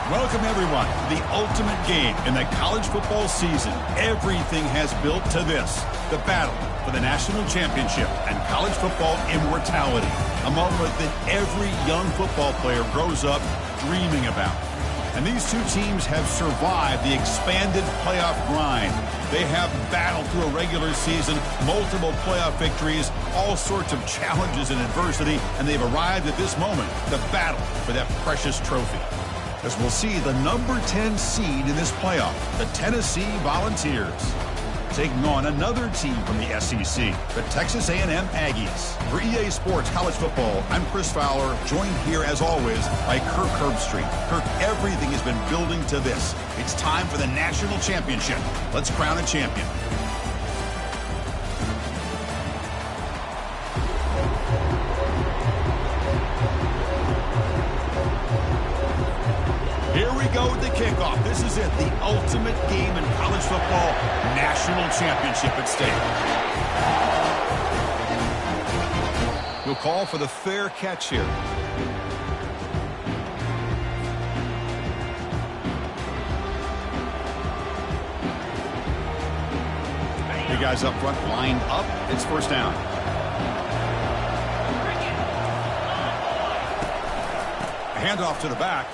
Welcome, everyone, to the ultimate game in the college football season. Everything has built to this, the battle for the national championship and college football immortality, a moment that every young football player grows up dreaming about. And these two teams have survived the expanded playoff grind. They have battled through a regular season, multiple playoff victories, all sorts of challenges and adversity, and they've arrived at this moment, the battle for that precious trophy. As we'll see the number 10 seed in this playoff, the Tennessee Volunteers, taking on another team from the SEC, the Texas A&M Aggies. For EA Sports College Football, I'm Chris Fowler, joined here as always by Kirk Herbstreit. Kirk, everything has been building to this. It's time for the national championship. Let's crown a champion. Here we go with the kickoff. This is it, the ultimate game in college football, national championship at stake. He'll call for the fair catch here. You guys up front lined up. It's first down. Handoff to the back.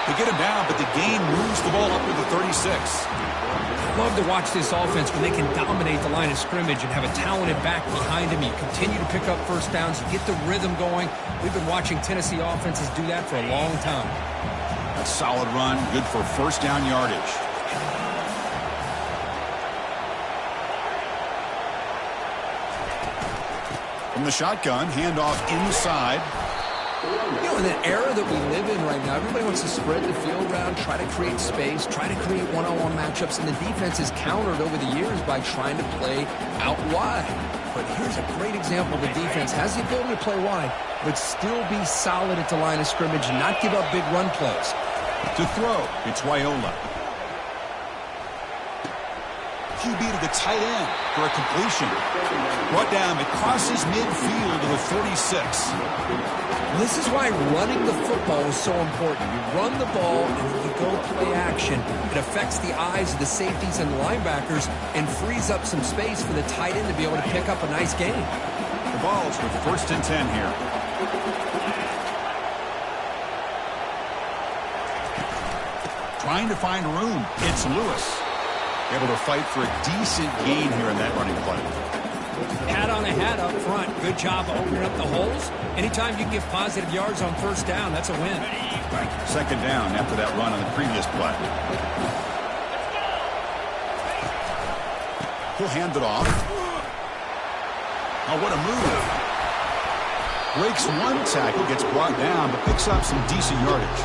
They get him down, but the gain moves the ball up to the 36. Love to watch this offense when they can dominate the line of scrimmage and have a talented back behind him. You continue to pick up first downs. You get the rhythm going. We've been watching Tennessee offenses do that for a long time. A solid run, good for first down yardage. From the shotgun, handoff inside. You know, in the era that we live in right now, everybody wants to spread the field around, try to create space, try to create one-on-one matchups, and the defense is countered over the years by trying to play out wide. But here's a great example. The defense has the ability to play wide, but still be solid at the line of scrimmage and not give up big run plays. To throw, it's Wyola. QB to the tight end for a completion. Brought down, it crosses midfield to the 46. This is why running the football is so important. You run the ball and then you go play action. It affects the eyes of the safeties and the linebackers and frees up some space for the tight end to be able to pick up a nice gain. The ball's with first and 10 here. Trying to find room. It's Lewis. Able to fight for a decent gain here in that running play. Hat on a hat up front. Good job of opening up the holes. Anytime you give positive yards on first down, that's a win. Right. Second down after that run on the previous play. He'll hand it off. Oh, what a move. Breaks one tackle, gets brought down, but picks up some decent yardage.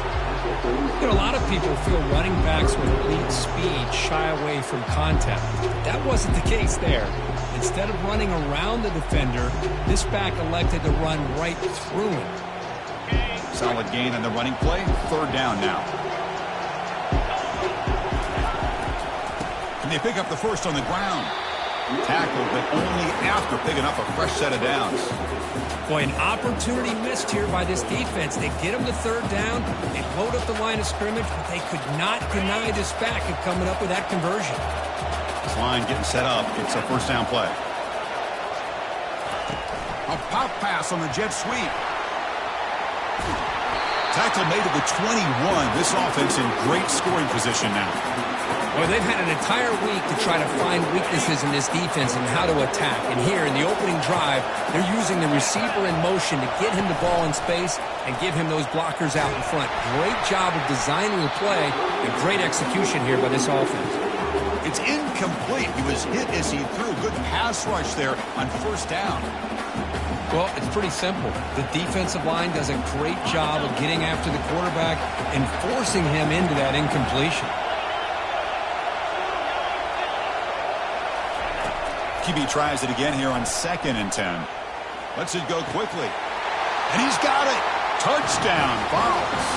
You know, a lot of people feel running backs with elite speed shy away from contact. That wasn't the case there. Instead of running around the defender, this back elected to run right through him. Solid gain on the running play. Third down now. And they pick up the first on the ground. Tackled, but only after picking up a fresh set of downs. Boy, an opportunity missed here by this defense. They get him to third down. They load up the line of scrimmage, but they could not deny this back of coming up with that conversion. This line getting set up. It's a first down play. A pop pass on the jet sweep. Tackle made at the 21. This offense in great scoring position now. Well, they've had an entire week to try to find weaknesses in this defense and how to attack. And here in the opening drive, they're using the receiver in motion to get him the ball in space and give him those blockers out in front. Great job of designing the play and great execution here by this offense. It's incomplete. He was hit as he threw. Good pass rush there on first down. Well, it's pretty simple. The defensive line does a great job of getting after the quarterback and forcing him into that incompletion. QB tries it again here on 2nd and 10. Lets it go quickly. And he's got it. Touchdown, Vols.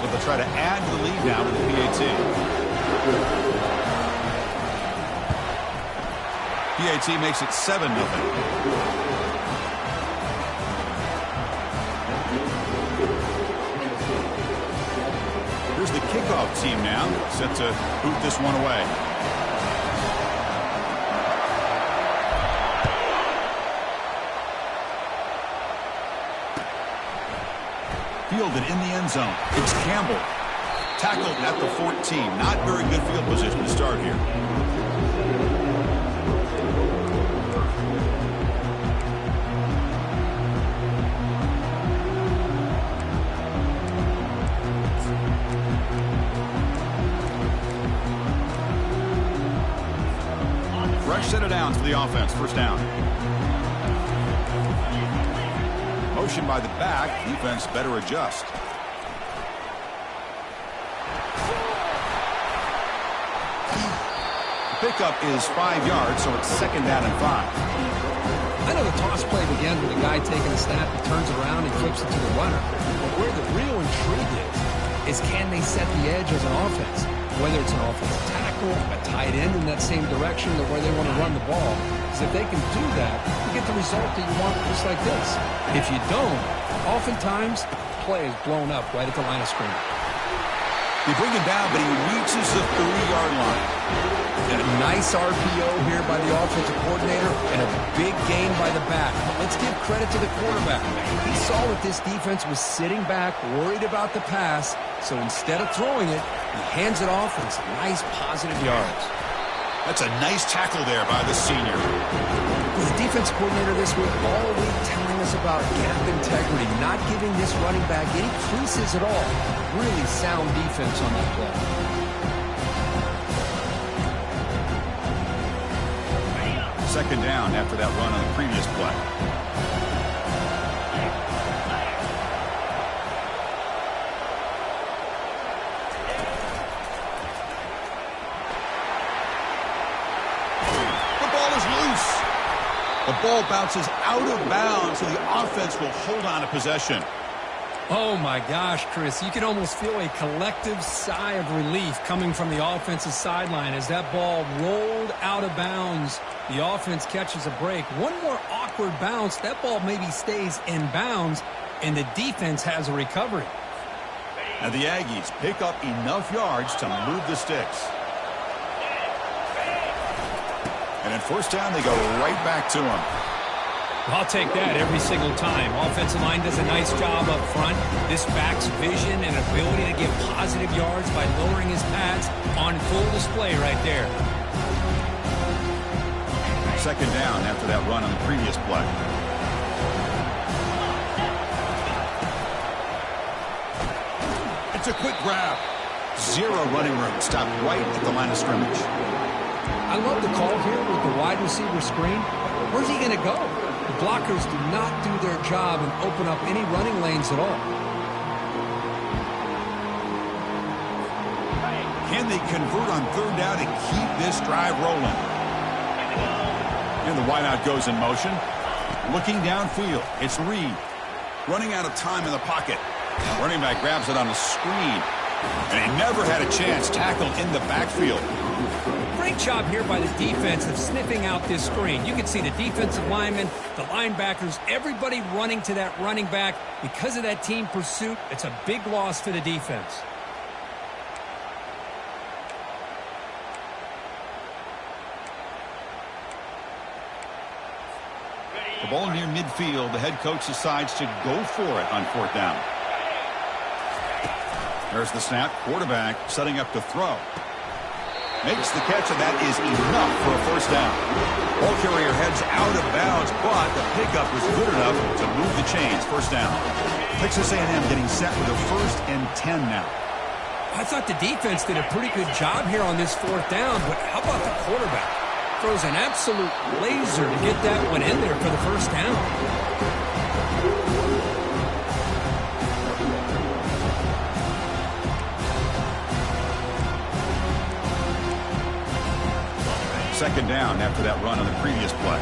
So they'll try to add to the lead now with the PAT. PAT makes it 7-0. Here's the kickoff team now, set to boot this one away. Fielded in the end zone. It's Campbell. Tackled at the 14. Not very good field position to start here. Fresh set of downs for the offense. First down. Motion by the back. Defense better adjust. The pickup is 5 yards, so it's 2nd down and 5. I know the toss play begins with a guy taking a snap, he turns around and flips it to the runner. But where the real intrigue is can they set the edge as an offense? Whether it's an offensive tackle, a tight end in that same direction to where they want to run the ball. Because if they can do that, you get the result that you want just like this. If you don't, oftentimes, play is blown up right at the line of scrimmage. They bring him down, but he reaches the 30-yard line. And a nice RPO here by the offensive coordinator and a big gain by the back. But let's give credit to the quarterback. He saw that this defense was sitting back, worried about the pass, so instead of throwing it, he hands it off and some nice positive yards. That's a nice tackle there by the senior. With the defense coordinator this week all week telling us about gap integrity, not giving this running back any creases at all. Really sound defense on that play. Second down after that run on the previous play. The ball is loose. The ball bounces out of bounds, so the offense will hold on to possession. Oh, my gosh, Chris. You can almost feel a collective sigh of relief coming from the offensive sideline as that ball rolled out of bounds. The offense catches a break. One more awkward bounce. That ball maybe stays in bounds, and the defense has a recovery. And the Aggies pick up enough yards to move the sticks. And in first down, they go right back to him. I'll take that every single time. Offensive line does a nice job up front. This back's vision and ability to get positive yards by lowering his pads on full display right there. Second down after that run on the previous play. It's a quick grab. Zero running room. Stopped right at the line of scrimmage. I love the call here with the wide receiver screen. Where's he going to go? The blockers do not do their job and open up any running lanes at all. Can they convert on third down and keep this drive rolling? And the wideout goes in motion. Looking downfield, it's Reed. Running out of time in the pocket. Running back grabs it on the screen. And he never had a chance tackled in the backfield. Great job here by the defense of sniffing out this screen. You can see the defensive linemen, the linebackers, everybody running to that running back. Because of that team pursuit, it's a big loss for the defense. The ball near midfield. The head coach decides to go for it on fourth down. There's the snap. Quarterback setting up to throw. Makes the catch, and that is enough for a first down. Ball carrier heads out of bounds, but the pickup was good enough to move the chains. First down. Texas A&M getting set with a 1st and 10 now. I thought the defense did a pretty good job here on this fourth down, but how about the quarterback? Throws an absolute laser to get that one in there for the first down. Second down after that run on the previous play.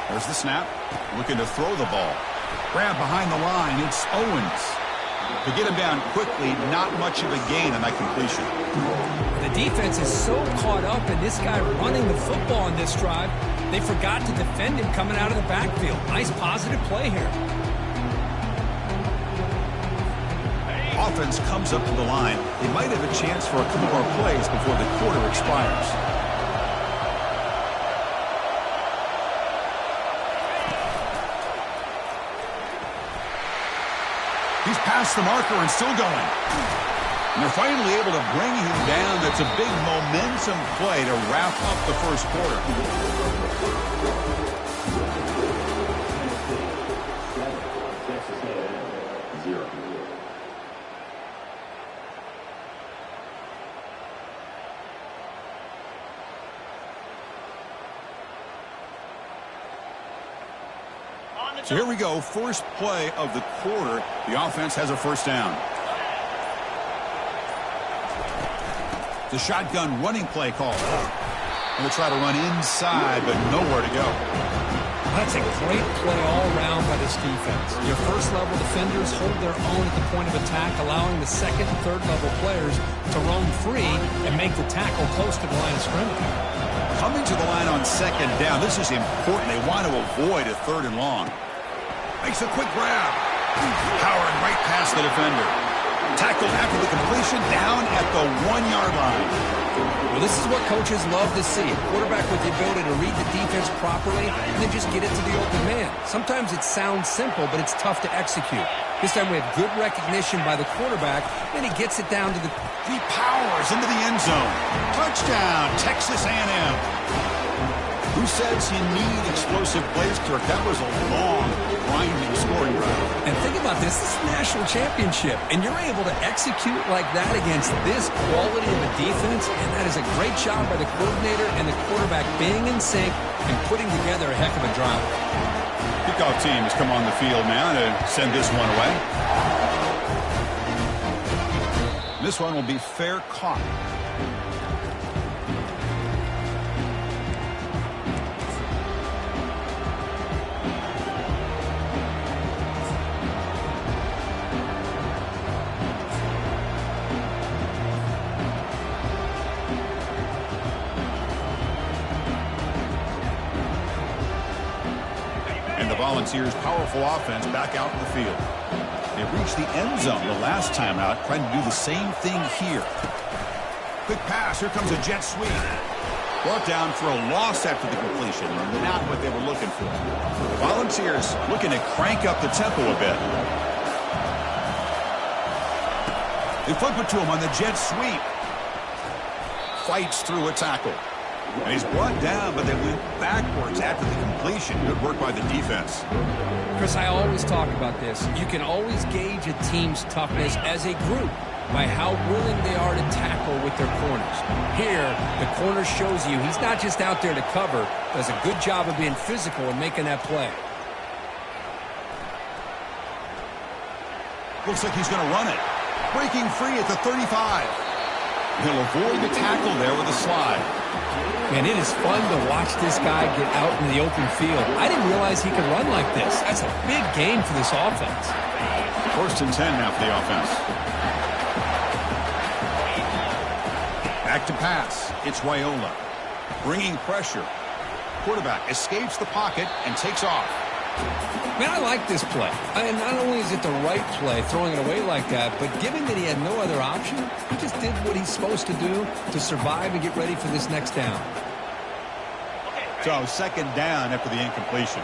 There's the snap. Looking to throw the ball. Grab behind the line. It's Owens. To get him down quickly, not much of a gain on that completion. The defense is so caught up in this guy running the football on this drive, they forgot to defend him coming out of the backfield. Nice positive play here. Offense comes up to the line. They might have a chance for a couple more plays before the quarter expires. He's past the marker and still going. And they're finally able to bring him down. That's a big momentum play to wrap up the first quarter. So here we go, first play of the quarter. The offense has a first down. The shotgun running play call. And they'll try to run inside, but nowhere to go. That's a great play all around by this defense. Your first-level defenders hold their own at the point of attack, allowing the second and third-level players to roam free and make the tackle close to the line of scrimmage. Coming to the line on second down, this is important. They want to avoid a third and long. Makes a quick grab. Powering right past the defender. Tackled after the completion, down at the 1-yard line. Well, this is what coaches love to see. A quarterback with the ability to read the defense properly and then just get it to the open man. Sometimes it sounds simple, but it's tough to execute. This time we have good recognition by the quarterback, and he gets it down to the... He powers into the end zone. Touchdown, Texas A&M. Who says you need explosive plays, Kirk? That was a long, grinding scoring drive. And think about this. This is a national championship, and you're able to execute like that against this quality of a defense, and that is a great job by the coordinator and the quarterback being in sync and putting together a heck of a drive. Kickoff team has come on the field now to send this one away. This one will be fair caught. Volunteers' powerful offense back out in the field. They reached the end zone the last time out, trying to do the same thing here. Quick pass. Here comes a jet sweep. Brought down for a loss after the completion. Not what they were looking for. The Volunteers looking to crank up the tempo a bit. They flip it to him on the jet sweep. Fights through a tackle. And he's brought down, but they went backwards after the completion. Good work by the defense. Chris, I always talk about this. You can always gauge a team's toughness as a group by how willing they are to tackle with their corners. Here, the corner shows you he's not just out there to cover, does a good job of being physical and making that play. Looks like he's going to run it. Breaking free at the 35. He'll avoid the tackle there with a slide. Man, it is fun to watch this guy get out in the open field. I didn't realize he could run like this. That's a big game for this offense. First and 10 now for the offense. Back to pass. It's Raiola. Bringing pressure. Quarterback escapes the pocket and takes off. Man, I like this play. And not only is it the right play, throwing it away like that, but given that he had no other option, he just did what he's supposed to do to survive and get ready for this next down. So, second down after the incompletion.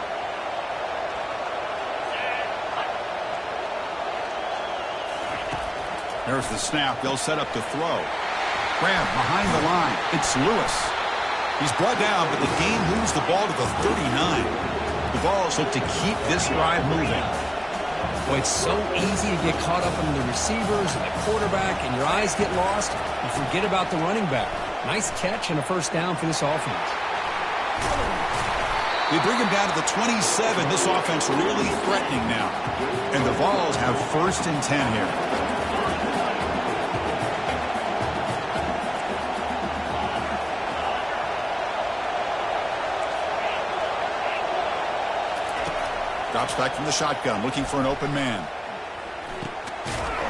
There's the snap. They'll set up to throw. Grab behind the line. It's Lewis. He's brought down, but the game moves the ball to the 39. The Vols look to keep this drive moving. Boy, it's so easy to get caught up in the receivers and the quarterback, and your eyes get lost. You forget about the running back. Nice catch and a first down for this offense. They bring him down to the 27. This offense really threatening now. And the Vols have first and 10 here. Drops back from the shotgun, looking for an open man.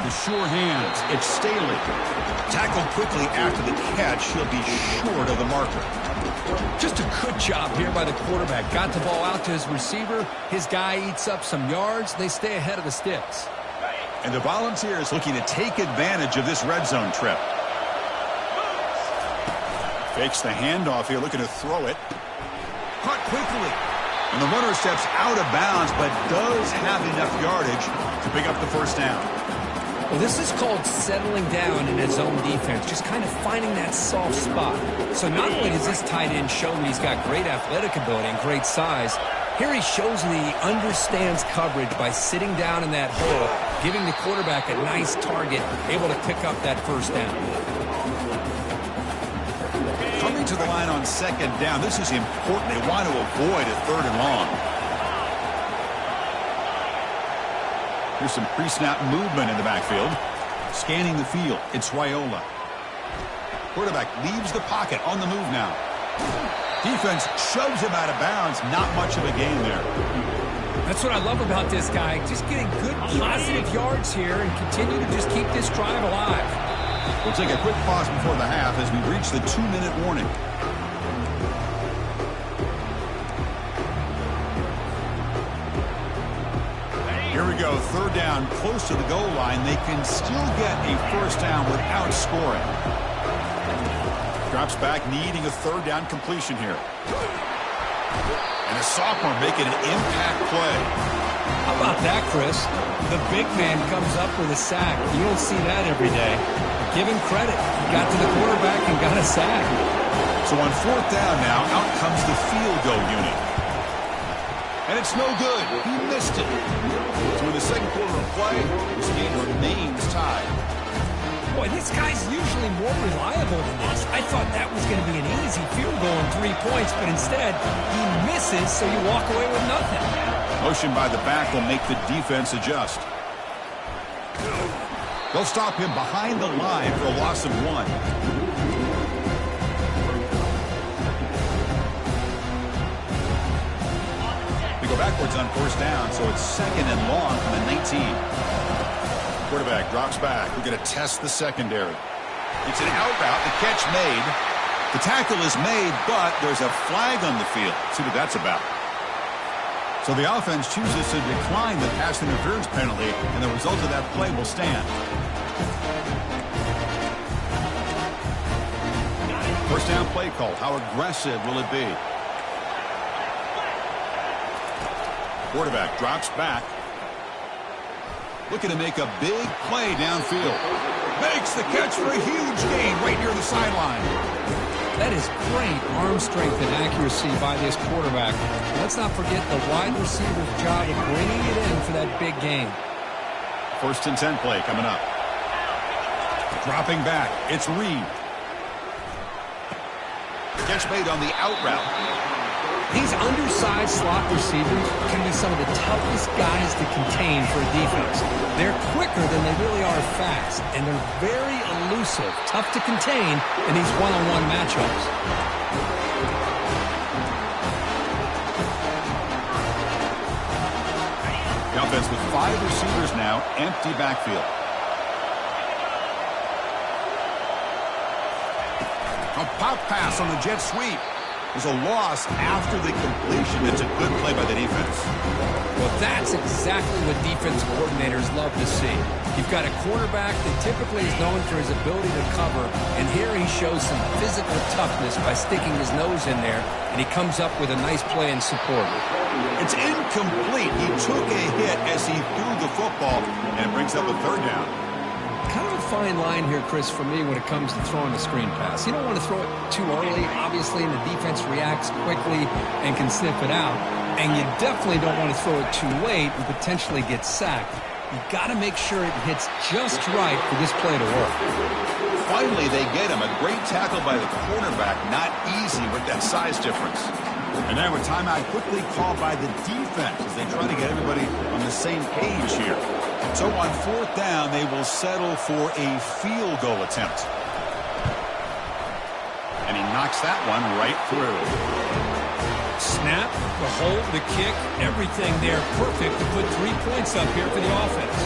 with sure hands. It's Staley. Tackled quickly after the catch. He'll be short of the marker. Just a good job here by the quarterback. Got the ball out to his receiver. His guy eats up some yards. They stay ahead of the sticks. And the Volunteers looking to take advantage of this red zone trip. Fakes the handoff here, looking to throw it. Caught quickly. And the runner steps out of bounds, but does have enough yardage to pick up the first down. Well, this is called settling down in his own defense, just kind of finding that soft spot. So not only does this tight end show that he's got great athletic ability and great size, here he shows that he understands coverage by sitting down in that hole, giving the quarterback a nice target, able to pick up that first down. Coming to the line on second down, this is important. They want to avoid a third and long. Here's some pre-snap movement in the backfield. Scanning the field, it's Raiola. Quarterback leaves the pocket, on the move now. Defense shoves him out of bounds. Not much of a gain there. That's what I love about this guy. Just getting good positive yards here and continue to just keep this drive alive. We'll take a quick pause before the half as we reach the 2-minute warning. Here we go, third down, close to the goal line. They can still get a first down without scoring. Drops back, needing a third down completion here. And a sophomore making an impact play. How about that, Chris? The big man comes up with a sack. You don't see that every day. Give him credit. He got to the quarterback and got a sack. So on fourth down now, out comes the field goal unit. And it's no good. He missed it. So in the second quarter of play, this game remains tied. Boy, this guy's usually more reliable than this. I thought that was going to be an easy field goal and 3 points, but instead, he misses, so you walk away with nothing. Motion by the back will make the defense adjust. They'll stop him behind the line for a loss of 1. They go backwards on first down, so it's second and long from the 19. Quarterback drops back. We're going to test the secondary. It's an out route. The catch made. The tackle is made, but there's a flag on the field. See what that's about. So the offense chooses to decline the pass interference penalty, and the result of that play will stand. First down play call. How aggressive will it be? Quarterback drops back. Looking to make a big play downfield. Makes the catch for a huge gain right near the sideline. That is great arm strength and accuracy by this quarterback. Let's not forget the wide receiver's job of bringing it in for that big gain. First and 10 play coming up. Dropping back. It's Reed. Catch made on the out route. These undersized slot receivers can be some of the toughest guys to contain for a defense. They're quicker than they really are fast, and they're very elusive, tough to contain in these one-on-one matchups. The offense with 5 receivers now, empty backfield. A pop pass on the jet sweep. There's a loss after the completion. It's a good play by the defense. Well, that's exactly what defense coordinators love to see. You've got a quarterback that typically is known for his ability to cover, and here he shows some physical toughness by sticking his nose in there, and he comes up with a nice play in support. It's incomplete. He took a hit as he threw the football, and it brings up a third down. Kind of a fine line here, Chris, for me when it comes to throwing a screen pass. You don't want to throw it too early, obviously, and the defense reacts quickly and can sniff it out. And you definitely don't want to throw it too late and potentially get sacked. You got to make sure it hits just right for this play to work. Finally, they get him. A great tackle by the cornerback. Not easy with that size difference. And now a timeout quickly called by the defense as they try to get everybody on the same page here. So on fourth down, they will settle for a field goal attempt. And he knocks that one right through. Snap, the hold, the kick, everything there perfect to put 3 points up here for the offense.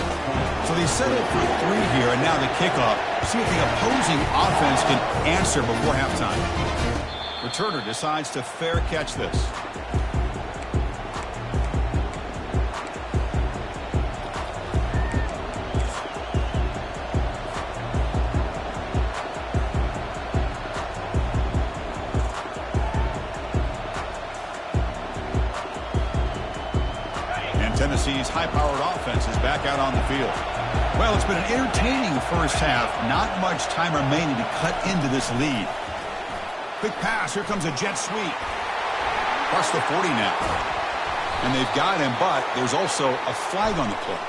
So they settled for 3 here, and now the kickoff. See if the opposing offense can answer before halftime. Returner decides to fair catch this. Tennessee's high-powered offense is back out on the field. Well, it's been an entertaining first half. Not much time remaining to cut into this lead. Quick pass. Here comes a jet sweep. Across the 40 now. And they've got him, but there's also a flag on the play.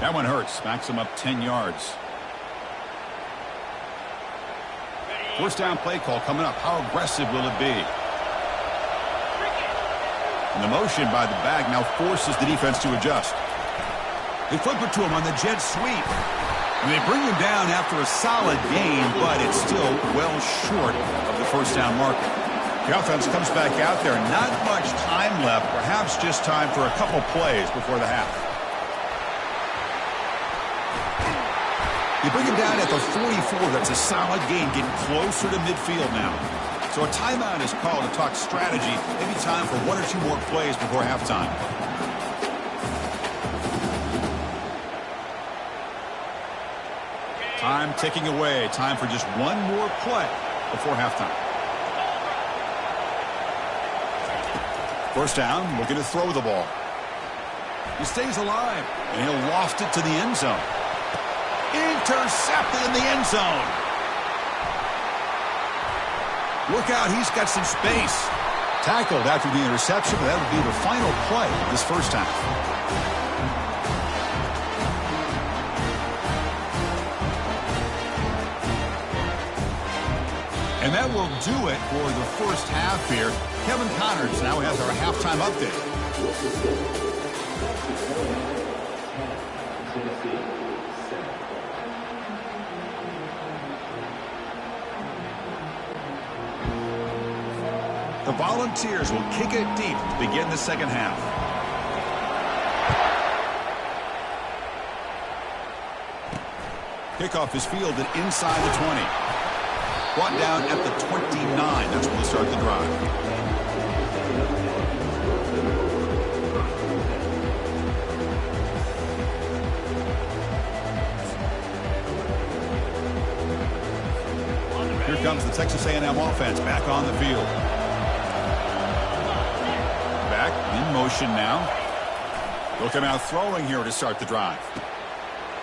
That one hurts. Backs him up 10 yards. First down play call coming up. How aggressive will it be? And the motion by the back now forces the defense to adjust. They flip it to him on the jet sweep. And they bring him down after a solid gain, but it's still well short of the first down marker. The offense comes back out there. Not much time left. Perhaps just time for a couple plays before the half. They bring him down at the 44. That's a solid gain, getting closer to midfield now. So a timeout is called to talk strategy. Maybe time for 1 or 2 more plays before halftime. Time ticking away. Time for just 1 more play before halftime. First down, looking to throw the ball. He stays alive, and he'll loft it to the end zone. Intercepted in the end zone. Look out, he's got some space. Tackled after the interception, but that would be the final play of this first half. And that will do it for the first half here. Kevin Connors now has our halftime update. The Volunteers will kick it deep to begin the second half. Kickoff is fielded inside the 20. Brought down at the 29. That's when we'll start the drive. Here comes the Texas A&M offense back on the field. Back in motion now. They'll come out throwing here to start the drive.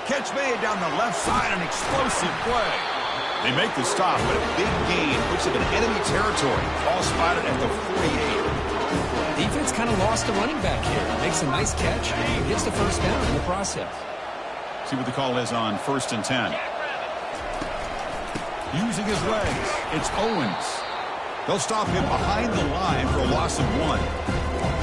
Catch made down the left side, an explosive play. They make the stop, but a big gain puts them in enemy territory. Ball spotted at the 48. Defense kind of lost the running back here. Makes a nice catch and gets the first down in the process. See what the call is on 1st and 10. Using his legs, it's Owens. They'll stop him behind the line for a loss of 1.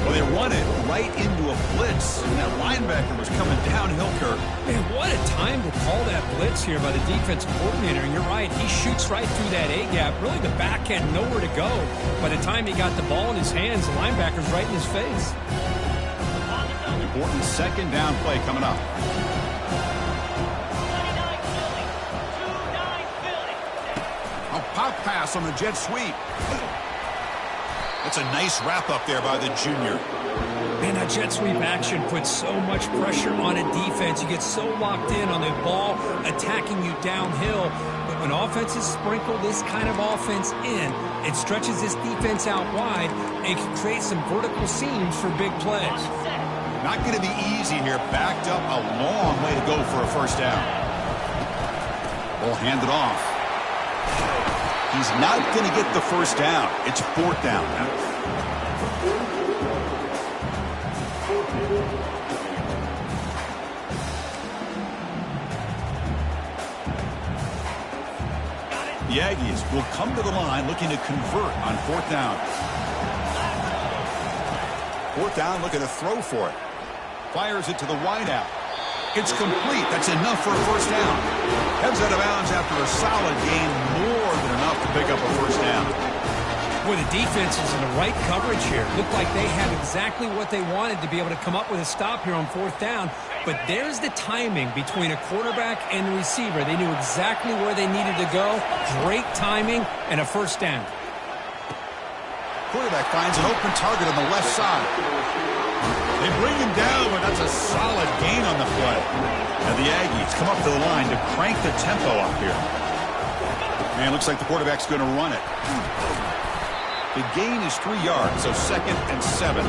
Well, they run it right into a blitz, and that linebacker was coming downhill, Kirk. Man, what a time to call that blitz here by the defensive coordinator. And you're right, he shoots right through that A-gap. Really, the back had nowhere to go. By the time he got the ball in his hands, the linebacker's right in his face. An important second down play coming up. A pop pass on the jet sweep. That's a nice wrap up there by the junior. Man, that jet sweep action puts so much pressure on a defense. You get so locked in on the ball attacking you downhill. But when offenses sprinkle this kind of offense in, it stretches this defense out wide and can create some vertical seams for big plays. Not going to be easy here. Backed up a long way to go for a first down. Ball handed off. He's not going to get the first down. It's 4th down. The Aggies will come to the line looking to convert on 4th down. 4th down, looking to throw for it. Fires it to the wideout. It's complete. That's enough for a first down. Heads out of bounds after a solid gain, more than enough to pick up a first down. Boy, the defense is in the right coverage here. Looked like they had exactly what they wanted to be able to come up with a stop here on fourth down. But there's the timing between a quarterback and the receiver. They knew exactly where they needed to go. Great timing and a first down. Quarterback finds an open target on the left side. They bring him down, but that's a solid gain on the play. And the Aggies come up to the line to crank the tempo up here. And it looks like the quarterback's going to run it. The gain is 3 yards, so 2nd and 7.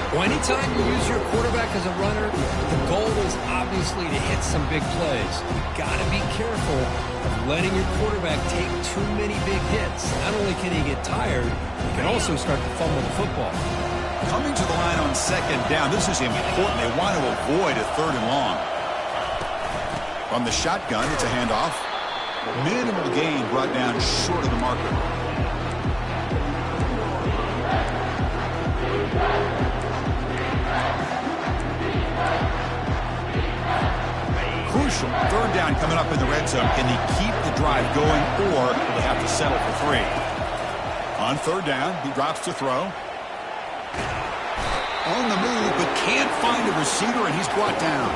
Well, anytime you use your quarterback as a runner, the goal is obviously to hit some big plays. You've got to be careful of letting your quarterback take too many big hits. Not only can he get tired, he can also start to fumble the football. Coming to the line on 2nd down, this is important. They want to avoid a 3rd and long. From the shotgun, it's a handoff. Minimal gain brought down short of the marker. Crucial 3rd down coming up in the red zone. Can they keep the drive going, or will they have to settle for 3? On 3rd down, he drops to throw. On the move, but can't find a receiver, and he's brought down.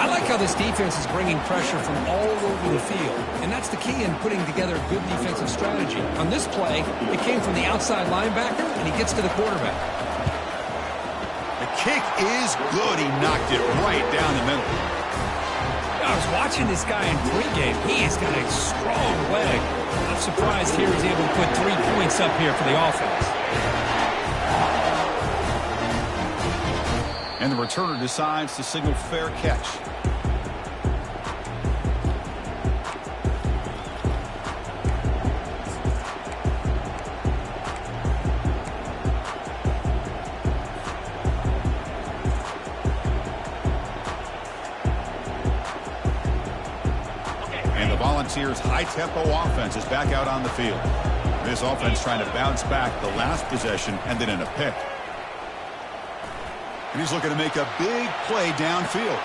I like how this defense is bringing pressure from all over the field, and that's the key in putting together a good defensive strategy. On this play, it came from the outside linebacker, and he gets to the quarterback. The kick is good. He knocked it right down the middle. I was watching this guy in pregame. He has got a strong leg. I'm surprised here he's able to put 3 points up here for the offense. And the returner decides to signal fair catch. And the Volunteers' high-tempo offense is back out on the field. This offense trying to bounce back. The last possession ended in a pick. And he's looking to make a big play downfield.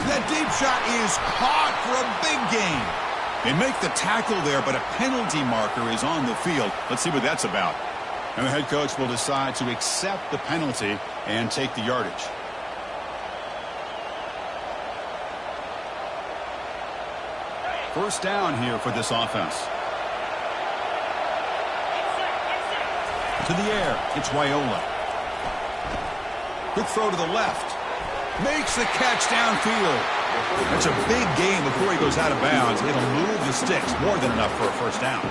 That deep shot is caught for a big gain. They make the tackle there, but a penalty marker is on the field. Let's see what that's about. And the head coach will decide to accept the penalty and take the yardage. First down here for this offense. To the air, it's Wyola. Quick throw to the left. Makes the catch downfield. That's a big gain before he goes out of bounds. It'll move the sticks. More than enough for a first down.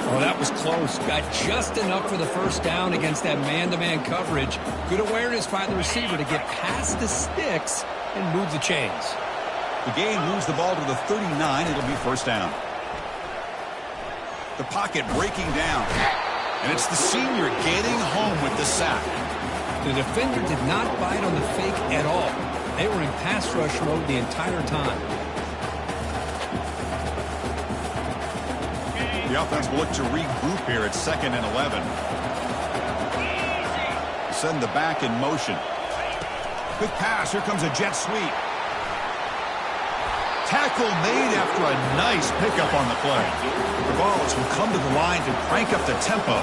Oh, that was close. Got just enough for the first down against that man-to-man coverage. Good awareness by the receiver to get past the sticks and move the chains. The gain moves the ball to the 39. It'll be first down. The pocket breaking down. And it's the senior getting home with the sack. The defender did not bite on the fake at all. They were in pass rush mode the entire time. The offense will look to regroup here at 2nd and 11. Send the back in motion. Quick pass. Here comes a jet sweep. Tackle made after a nice pickup on the play. The Vols will come to the line to crank up the tempo.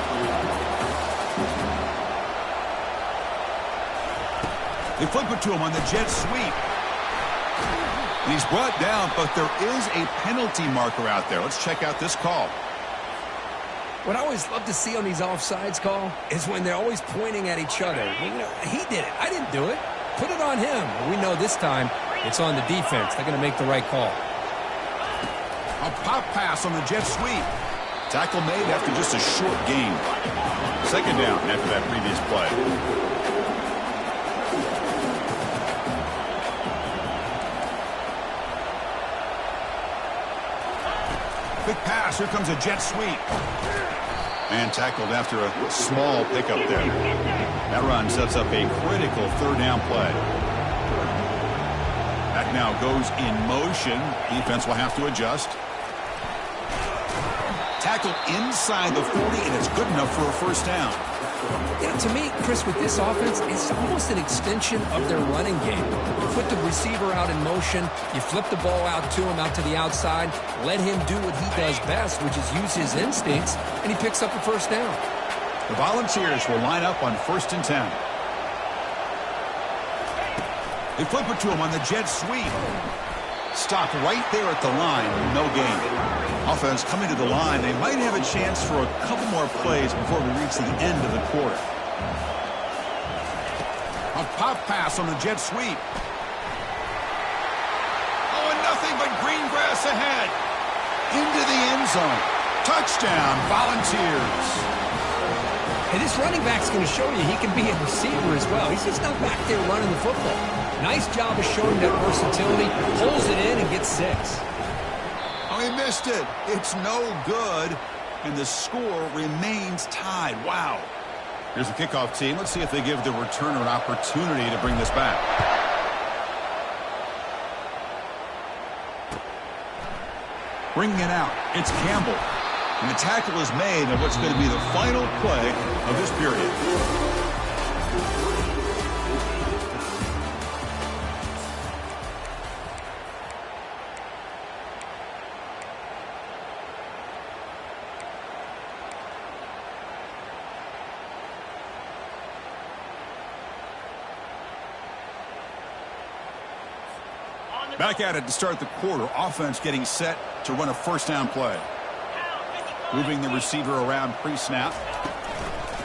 They flip it to him on the jet sweep. And he's brought down, but there is a penalty marker out there. Let's check out this call. What I always love to see on these offsides call is when they're always pointing at each other. Well, you know, he did it. I didn't do it. Put it on him. We know this time it's on the defense. They're going to make the right call. A pop pass on the jet sweep. Tackle made after just a short gain. 2nd down after that previous play. Quick pass. Here comes a jet sweep. And tackled after a small pickup there. That run sets up a critical 3rd down play. That now goes in motion. Defense will have to adjust. tackle inside the 40, and it's good enough for a first down. Yeah, to me, Chris, with this offense, it's almost an extension of their running game. You put the receiver out in motion, you flip the ball out to him, out to the outside, let him do what he does best, which is use his instincts, and he picks up a first down. The Volunteers will line up on 1st and 10. They flip it to him on the jet sweep. Stopped right there at the line, no gain. Offense coming to the line. They might have a chance for a couple more plays before we reach the end of the quarter. A pop pass on the jet sweep. Oh, and nothing but green grass ahead. Into the end zone. Touchdown, Volunteers. Hey, this running back's going to show you he can be a receiver as well. He's just not back there running the football. Nice job of showing that versatility. Pulls it in and gets 6. Oh, he missed it. It's no good. And the score remains tied. Wow. Here's the kickoff team. Let's see if they give the returner an opportunity to bring this back. Bringing it out. It's Campbell. And the tackle is made on what's going to be the final play of this period. Back at it to start the quarter. Offense getting set to run a first down play. Moving the receiver around pre-snap.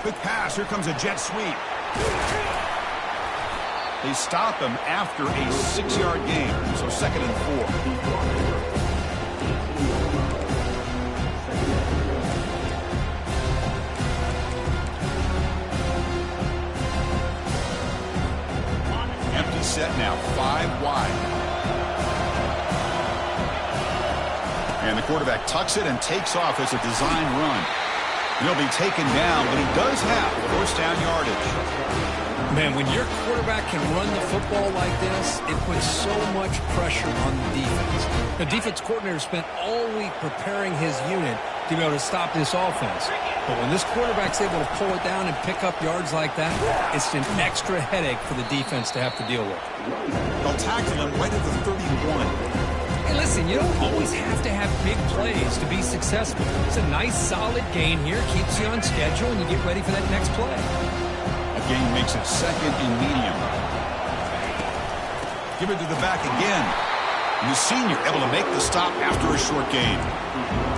Quick pass. Here comes a jet sweep. They stop him after a 6-yard gain. So 2nd and 4. Empty set now, 5 wide. And the quarterback tucks it and takes off as a design run. He'll be taken down, but he does have first down yardage. Man, when your quarterback can run the football like this, it puts so much pressure on the defense. The defense coordinator spent all week preparing his unit to be able to stop this offense. But when this quarterback's able to pull it down and pick up yards like that, it's an extra headache for the defense to have to deal with. They'll tackle him right at the 31. Hey, listen, you don't always have to have big plays to be successful. It's a nice, solid gain here. Keeps you on schedule, and you get ready for that next play. A gain makes it 2nd and medium. Give it to the back again. And the senior able to make the stop after a short gain.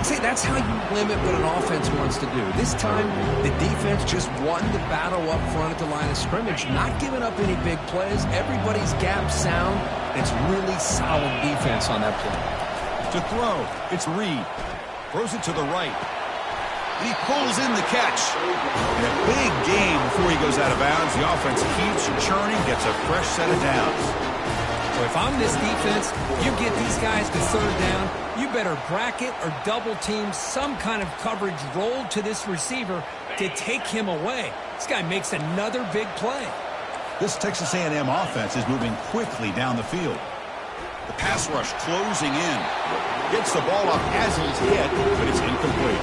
See, that's how you limit what an offense wants to do. This time, the defense just won the battle up front at the line of scrimmage, not giving up any big plays. Everybody's gap sound. It's really solid defense on that play. To throw, it's Reed. Throws it to the right. And he pulls in the catch. And a big gain before he goes out of bounds. The offense keeps churning, gets a fresh set of downs. So if I'm this defense, you get these guys to 3rd down, you better bracket or double team some kind of coverage rolled to this receiver to take him away. This guy makes another big play. This Texas A&M offense is moving quickly down the field. The pass rush closing in. Gets the ball up as he's hit, but it's incomplete.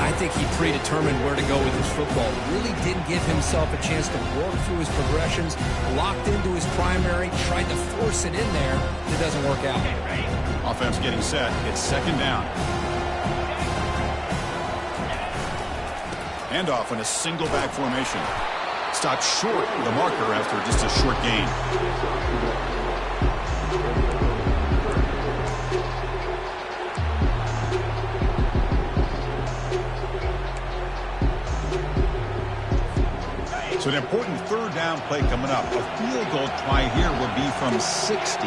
I think he predetermined where to go with his football. Really didn't give himself a chance to work through his progressions. Locked into his primary, tried to force it in there. It doesn't work out. Offense getting set. It's 2nd down. Handoff in a single back formation. Stopped short of the marker after just a short gain. So an important 3rd down play coming up. A field goal try here would be from 60.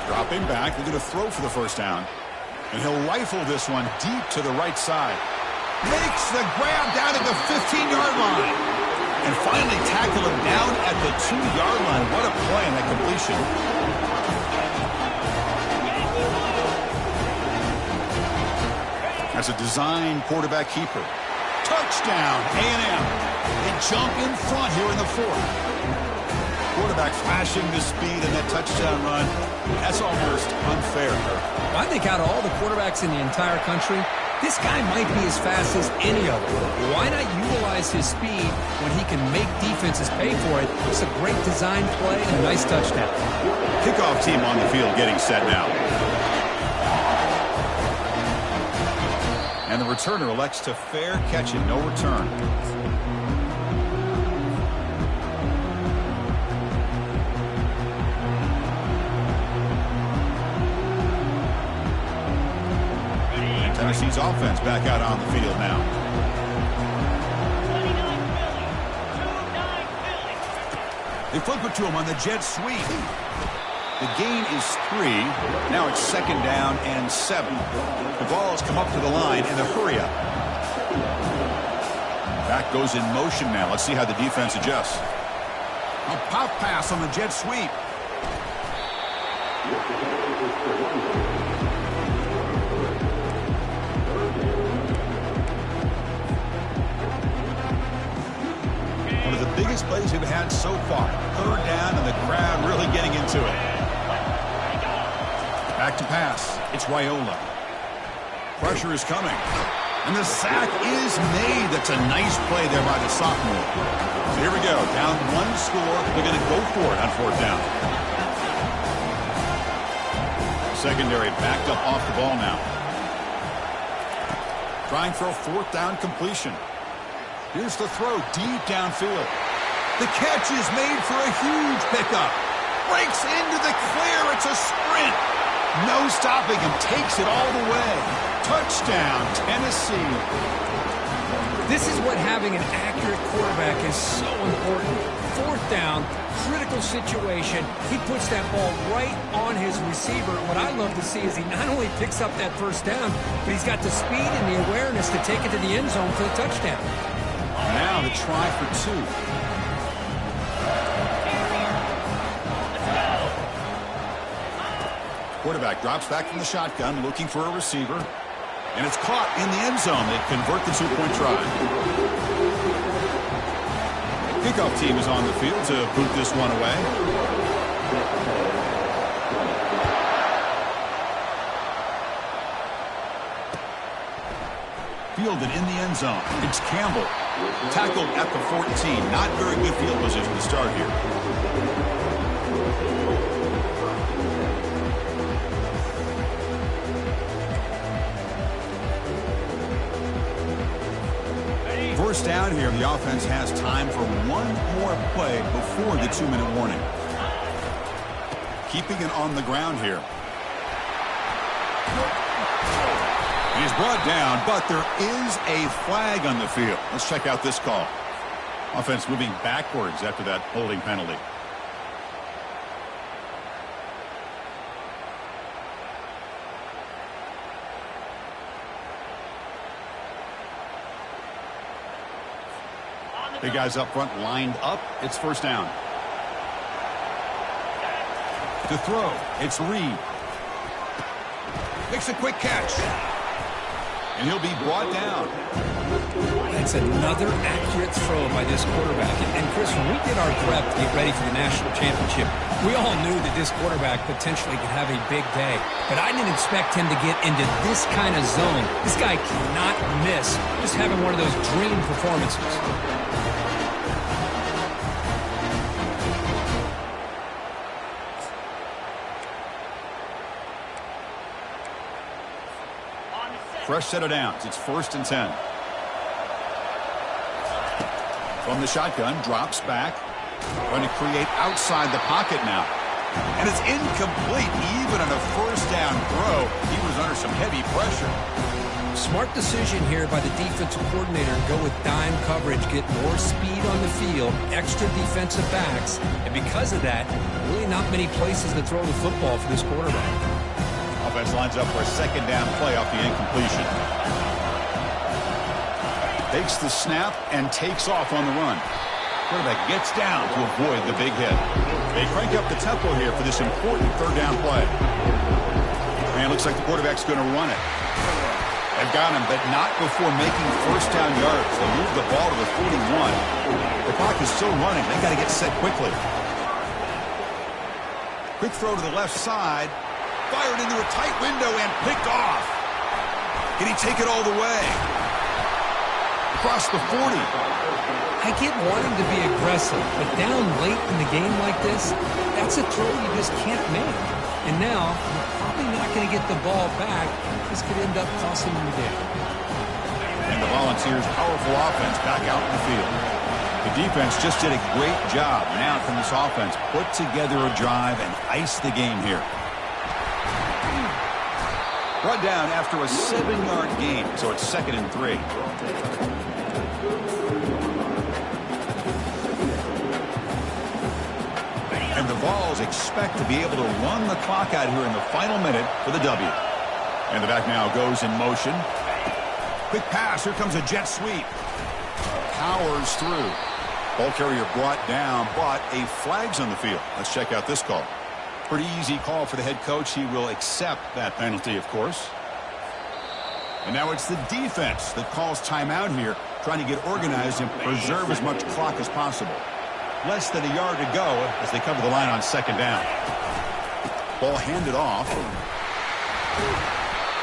Dropping back, they're going to throw for the first down. And he'll rifle this one deep to the right side. Makes the grab down at the 15-yard line. And finally tackle him down at the 2-yard line. What a play on that completion. That's a design quarterback keeper. Touchdown, A&M. They jump in front here in the 4th. Quarterback flashing the speed in that touchdown run. That's almost unfair. I think out of all the quarterbacks in the entire country, This guy might be as fast as any of them. Why not utilize his speed when he can make defenses pay for it? It's a great design play and a nice touchdown. Kickoff team on the field getting set now. And the returner elects to fair catch it, no return. Tennessee's offense back out on the field now. They flip it to him on the jet sweep. The gain is 3. Now it's 2nd down and 7. The ball has come up to the line in a hurry up. Back goes in motion now. Let's see how the defense adjusts. A pop pass on the jet sweep. One of the biggest plays we've had so far. 3rd down and the crowd really getting into it. Back to pass. It's Raiola. Pressure is coming. And the sack is made. That's a nice play there by the sophomore. So here we go. Down 1 score. They're going to go for it on 4th down. Secondary backed up off the ball now. Trying for a 4th down completion. Here's the throw deep downfield. The catch is made for a huge pickup. Breaks into the clear. It's a sprint. No stopping him. Takes it all the way. Touchdown, Tennessee. This is what having an accurate quarterback is so important. 4th down, critical situation. He puts that ball right on his receiver. What I love to see is he not only picks up that 1st down, but he's got the speed and the awareness to take it to the end zone for the touchdown. Now the try for 2. Quarterback drops back from the shotgun, looking for a receiver. And it's caught in the end zone. They convert the 2-point try. Kickoff team is on the field to boot this one away. Fielded in the end zone. It's Campbell. Tackled at the 14. Not very good field position to start here. First down here. The offense has time for one more play before the 2-minute warning. Keeping it on the ground here. He's brought down, but there is a flag on the field. Let's check out this call. Offense moving backwards after that holding penalty. Big guys up front lined up. It's 1st down. To throw, it's Reed. Makes a quick catch. And he'll be brought down. That's another accurate throw by this quarterback. And Chris, when we did our prep to get ready for the national championship, we all knew that this quarterback potentially could have a big day. But I didn't expect him to get into this kind of zone. This guy cannot miss. Just having one of those dream performances. Fresh set of downs. It's 1st and 10. From the shotgun, drops back. Going to create outside the pocket now. And it's incomplete. Even on a 1st down throw, he was under some heavy pressure. Smart decision here by the defensive coordinator to go with dime coverage, get more speed on the field, extra defensive backs, and because of that, really not many places to throw the football for this quarterback. Offense lines up for a 2nd down play off the incompletion. Takes the snap and takes off on the run. Quarterback gets down to avoid the big hit. They crank up the tempo here for this important 3rd down play. And it looks like the quarterback's going to run it. They've got him, but not before making 1st down yards. They move the ball to the 41. The clock is still running. They got to get set quickly. Quick throw to the left side. Fired into a tight window and picked off. Can he take it all the way? Across the 40. I get wanting to be aggressive, but down late in the game like this, that's a throw you just can't make. And now, you're probably not going to get the ball back. This could end up costing them the game. And the Volunteers' powerful offense back out in the field. The defense just did a great job. Now can this offense put together a drive and ice the game here. Run down after a 7-yard gain, so it's 2nd and 3. And the Vols expect to be able to run the clock out here in the final minute for the W. And the back now goes in motion. Quick pass. Here comes a jet sweep. Powers through. Ball carrier brought down, but a flag's on the field. Let's check out this call. Pretty easy call for the head coach. He will accept that penalty, of course. And now it's the defense that calls timeout here, trying to get organized and preserve as much clock as possible. Less than a yard to go as they cover the line on 2nd down. Ball handed off.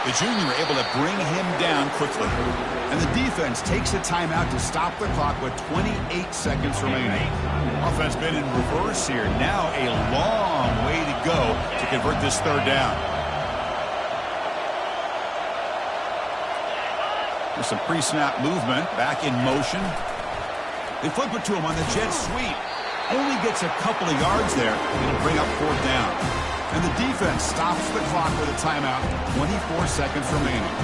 The junior able to bring him down quickly. And the defense takes a timeout to stop the clock with 28 seconds remaining. Offense been in reverse here. Now a long way to go to convert this 3rd down. There's some pre-snap movement. Back in motion. They flip it to him on the jet sweep. Only gets a couple of yards there. It'll bring up 4th down. And the defense stops the clock with a timeout. 24 seconds remaining.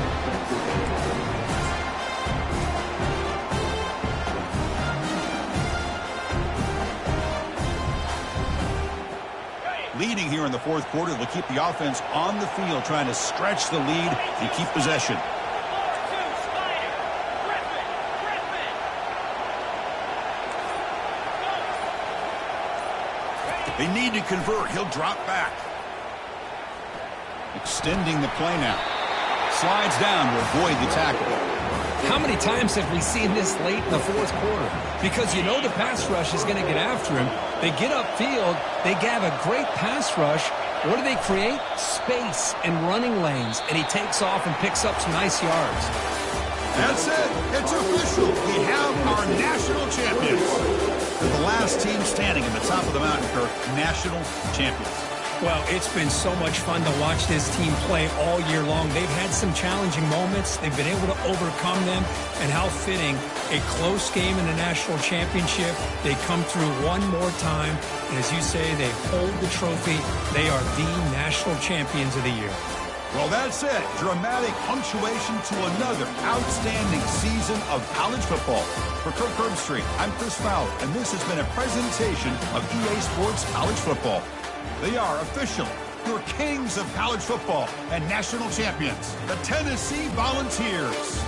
Leading here in the 4th quarter, they'll keep the offense on the field, trying to stretch the lead and keep possession. They need to convert. He'll drop back. Extending the play now. Slides down to avoid the tackle. How many times have we seen this late in the 4th quarter? Because you know the pass rush is going to get after him. They get upfield. They have a great pass rush. What do they create? Space and running lanes. And he takes off and picks up some nice yards. That's it. It's official. We have our national champions. They're the last team standing in the top of the mountain for national champions. Well, it's been so much fun to watch this team play all year long. They've had some challenging moments. They've been able to overcome them. And how fitting, a close game in the national championship. They come through one more time. And as you say, they hold the trophy. They are the national champions of the year. Well, that's it. Dramatic punctuation to another outstanding season of college football. For Kirk Herbstreit, I'm Chris Fowler, and this has been a presentation of EA Sports College Football. They are official, your kings of college football and national champions, the Tennessee Volunteers.